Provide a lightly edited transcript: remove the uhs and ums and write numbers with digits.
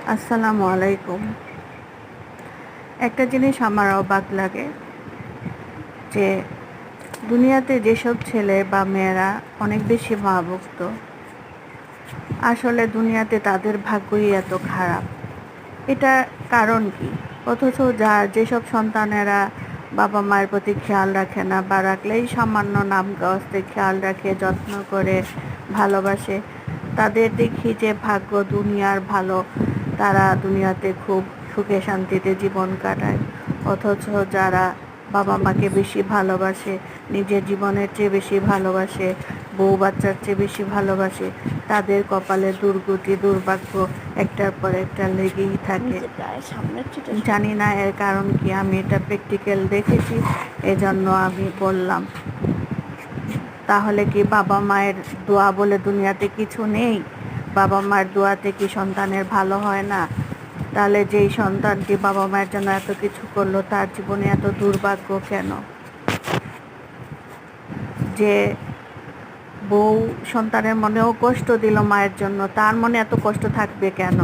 আসসালামু আলাইকুম। একটা জিনিস আমার অবাক লাগে যে দুনিয়াতে যেসব ছেলে বা মেয়েরা অনেক বেশি ভাবুক, আসলে দুনিয়াতে তাদের ভাগ্যই এত খারাপ। এটা কারণ কি? অথচ যেসব সন্তানেরা বাবা মায়ের প্রতি খেয়াল রাখে না বা রাখলেই সামান্য নাম কাওয়াস্তে খেয়াল রাখে, যত্ন করে, ভালোবাসে, তাদের দেখি যে ভাগ্য দুনিয়ার ভালো, তারা দুনিয়াতে খুব সুখে শান্তিতে জীবন কাটায়। অথচ যারা বাবা মাকে বেশি ভালোবাসে, নিজের জীবনের চেয়ে বেশি ভালোবাসে, বউ বাচ্চার চেয়ে বেশি ভালোবাসে, তাদের কপালে দুর্গতি দুর্ভাগ্য একটার পর একটা লেগেই থাকে। জানি না এর কারণ কি, আমি এটা প্র্যাকটিক্যাল দেখেছি, এজন্য আমি বললাম। তাহলে কি বাবা মায়ের দোয়া বলে দুনিয়াতে কিছু নেই? বাবা মায়ের দোয়াতে কি সন্তানের ভালো হয় না? তাহলে যেই সন্তানটি বাবা মায়ের জন্য এত কিছু করলো, তার জীবনে এত দুর্ভাগ্য কেন? যে বউ সন্তানের মনেও কষ্ট দিল মায়ের জন্য, তার মনে এত কষ্ট থাকবে কেন?